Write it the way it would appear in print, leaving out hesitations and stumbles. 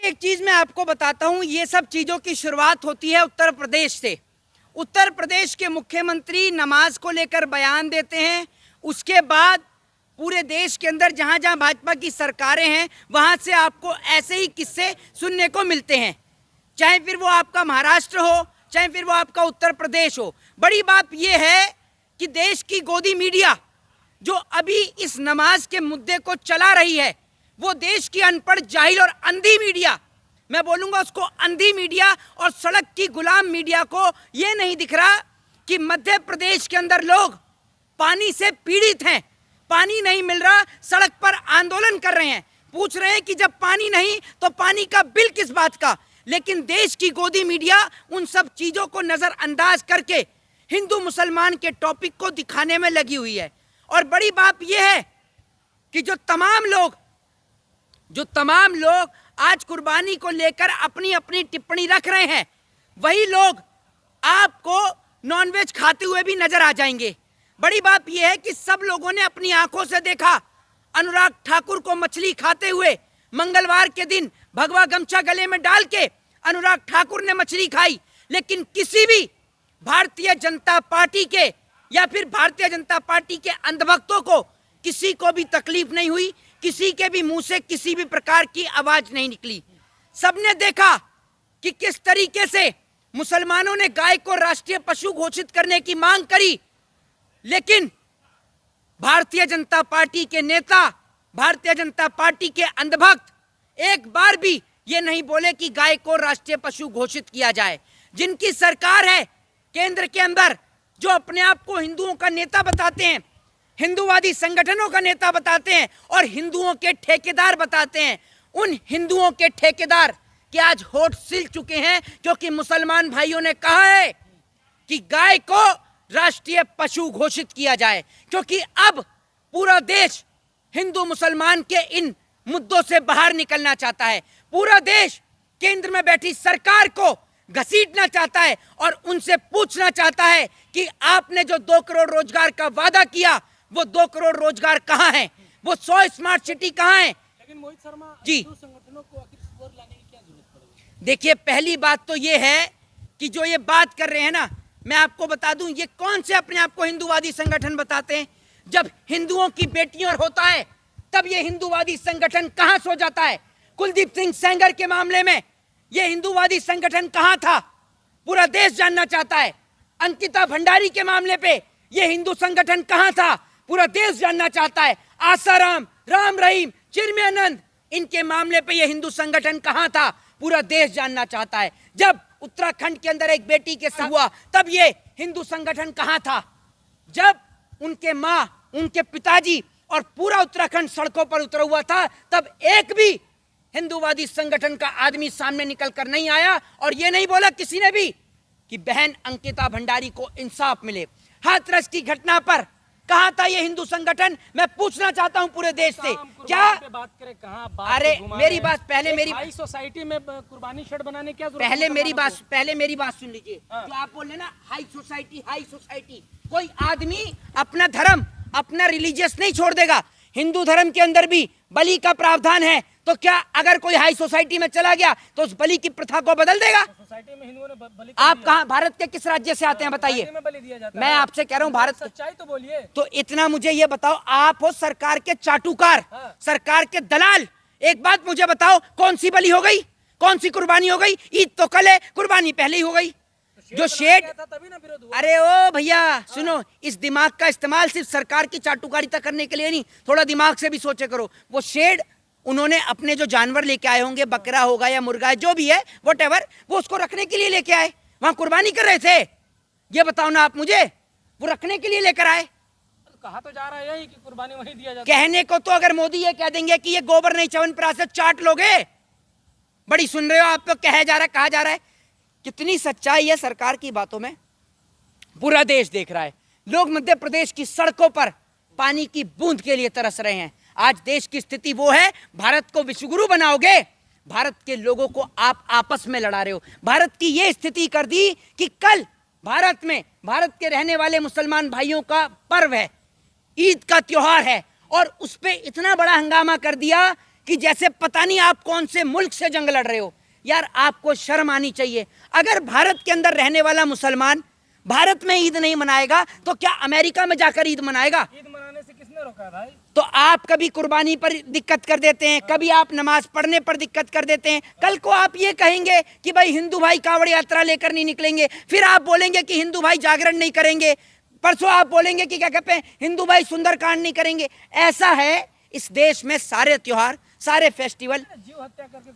एक चीज मैं आपको बताता हूं, ये सब चीजों की शुरुआत होती है उत्तर प्रदेश से। उत्तर प्रदेश के मुख्यमंत्री नमाज को लेकर बयान देते हैं, उसके बाद पूरे देश के अंदर जहां जहां भाजपा की सरकारें हैं वहां से आपको ऐसे ही किस्से सुनने को मिलते हैं, चाहे फिर वो आपका महाराष्ट्र हो, चाहे फिर वो आपका उत्तर प्रदेश हो। बड़ी बात यह है कि देश की गोदी मीडिया जो अभी इस नमाज के मुद्दे को चला रही है, वो देश की अनपढ़, जाहिल और अंधी मीडिया, मैं बोलूंगा उसको अंधी मीडिया और सड़क की गुलाम मीडिया को ये नहीं दिख रहा कि मध्य प्रदेश के अंदर लोग पानी से पीड़ित हैं, पानी नहीं मिल रहा, सड़क पर आंदोलन कर रहे हैं, पूछ रहे हैं कि जब पानी नहीं तो पानी का बिल किस बात का। लेकिन देश की गोदी मीडिया उन सब चीजों को नजरअंदाज करके हिंदू मुसलमान के टॉपिक को दिखाने में लगी हुई है। और बड़ी बात यह है कि जो तमाम लोग आज कुर्बानी को लेकर अपनी अपनी टिप्पणी रख रहे हैं, वही लोग आपको नॉनवेज खाते हुए भी नजर आ जाएंगे। बड़ी बात यह है कि सब लोगों ने अपनी आंखों से देखा अनुराग ठाकुर को मछली खाते हुए। मंगलवार के दिन भगवा गमछा गले में डाल के अनुराग ठाकुर ने मछली खाई, लेकिन किसी भी भारतीय जनता पार्टी के या फिर भारतीय जनता पार्टी के अंधभक्तों को किसी को भी तकलीफ नहीं हुई, किसी के भी मुंह से किसी भी प्रकार की आवाज नहीं निकली। सबने देखा कि किस तरीके से मुसलमानों ने गाय को राष्ट्रीय पशु घोषित करने की मांग करी, लेकिन भारतीय जनता पार्टी के नेता, भारतीय जनता पार्टी के अंधभक्त एक बार भी ये नहीं बोले कि गाय को राष्ट्रीय पशु घोषित किया जाए। जिनकी सरकार है केंद्र के अंदर, जो अपने आप को हिंदुओं का नेता बताते हैं, हिंदूवादी संगठनों का नेता बताते हैं और हिंदुओं के ठेकेदार बताते हैं, उन हिंदुओं के ठेकेदार के आज होठ सिल चुके हैं, क्योंकि मुसलमान भाइयों ने कहा है कि गाय को राष्ट्रीय पशु घोषित किया जाए, क्योंकि अब पूरा देश हिंदू मुसलमान के इन मुद्दों से बाहर निकलना चाहता है। पूरा देश केंद्र में बैठी सरकार को घसीटना चाहता है और उनसे पूछना चाहता है कि आपने जो 2 करोड़ रोजगार का वादा किया, वो 2 करोड़ रोजगार कहां है, वो 100 स्मार्ट सिटी कहां है। लेकिन मोहित शर्मा जी, संगठनों को आखिर स्कोर लाने की क्या जरूरत पड़ेगी? देखिए, पहली बात तो ये है कि जो ये बात कर रहे हैं ना, मैं आपको बता दूं, ये कौन से अपने आप को हिंदूवादी संगठन बताते हैं। जब हिंदुओं की बेटियों होता है तब ये हिंदूवादी संगठन कहां सो जाता है। कुलदीप सिंह सेंगर के मामले में ये हिंदूवादी संगठन कहां था, पूरा देश जानना चाहता है। अंकिता भंडारी के मामले पे ये हिंदू संगठन कहां था, पूरा देश जानना चाहता है। आसाराम, राम रहीम, चिन्मयानंद, इनके मामले पे ये हिंदू संगठन कहां था, पूरा देश जानना चाहता है। जब उत्तराखंड के अंदर एक बेटी के साथ हुआ तब ये हिंदू संगठन कहां था। जब उनके मां, उनके पिताजी और पूरा उत्तराखंड सड़कों पर उतरा हुआ था, तब एक भी हिंदूवादी संगठन का आदमी सामने निकलकर नहीं आया और ये नहीं बोला किसी ने भी कि बहन अंकिता भंडारी को इंसाफ मिले। हाथरस की घटना पर कहां था ये हिंदू संगठन, मैं पूछना चाहता हूं पूरे देश से। क्या बात करें कहां बात, अरे मेरी बात पहले, मेरी हाई सोसाइटी में कुर्बानी शेड बनाने क्या जरूरत? पहले मेरी बात सुन लीजिए। जो आप बोल रहे ना हाई सोसाइटी, कोई आदमी अपना धर्म, अपना रिलीजियस नहीं छोड़ देगा। हिंदू धर्म के अंदर भी बलि का प्रावधान है, तो क्या अगर कोई हाई सोसाइटी में चला गया तो उस बलि की प्रथा को बदल देगा? सोसाइटी में हिंदुओं ने बलि आप कहां, भारत के किस राज्य से आते हैं बताइए? मैं आपसे कह रहा हूं भारत, सच्चाई तो बोलिए। तो इतना मुझे ये बताओ, आप हो सरकार के चाटुकार, सरकार के दलाल, एक बात मुझे बताओ, कौन सी बलि हो गई, कौन सी कुर्बानी हो गई? ईद तो कल है, कुर्बानी पहले ही हो गई। जो शेड, अरे ओ भैया सुनो, इस दिमाग का इस्तेमाल सिर्फ सरकार की चाटुकारिता करने के लिए नहीं, थोड़ा दिमाग से भी सोचे करो। वो शेड उन्होंने अपने जो जानवर लेके आए होंगे, बकरा होगा या मुर्गा है, जो भी है व्हाटएवर, वो उसको रखने के लिए लेके आए, वहां कुर्बानी कर रहे थे। ये बताओ ना आप मुझे, वो रखने के लिए लेकर आए। कहा तो जा रहा है कि कुर्बानी वहीं दिया जाता है। कहने को तो अगर मोदी ये कह देंगे कि ये गोबर नहीं च्यवनप्राश से चाट लोगे, बड़ी सुन रहे हो आप, तो कहा जा रहा है। कितनी सच्चाई है सरकार की बातों में, पूरा देश देख रहा है। लोग मध्य प्रदेश की सड़कों पर पानी की बूंद के लिए तरस रहे हैं। आज देश की स्थिति वो है, भारत को विश्वगुरु बनाओगे, भारत के लोगों को आप आपस में लड़ा रहे हो। भारत की ये स्थिति कर दी कि कल भारत में, भारत के रहने वाले मुसलमान भाइयों का पर्व है, ईद का त्योहार है, और उस पे इतना बड़ा हंगामा कर दिया कि जैसे पता नहीं आप कौन से मुल्क से जंग लड़ रहे हो। यार आपको शर्म आनी चाहिए। अगर भारत के अंदर रहने वाला मुसलमान भारत में ईद नहीं मनाएगा तो क्या अमेरिका में जाकर ईद मनाएगा? ईद मनाने से किसने रोका है भाई? तो आप कभी कुर्बानी पर दिक्कत कर देते हैं, कभी आप नमाज पढ़ने पर दिक्कत कर देते हैं। कल को आप ये कहेंगे कि भाई हिंदू भाई कावड़ यात्रा लेकर नहीं निकलेंगे, फिर आप बोलेंगे कि हिंदू भाई जागरण नहीं करेंगे, परसों आप बोलेंगे कि क्या कहते हैं हिंदू भाई सुंदरकांड नहीं करेंगे। ऐसा है इस देश में सारे त्योहार, सारे फेस्टिवल जीव हत्या करके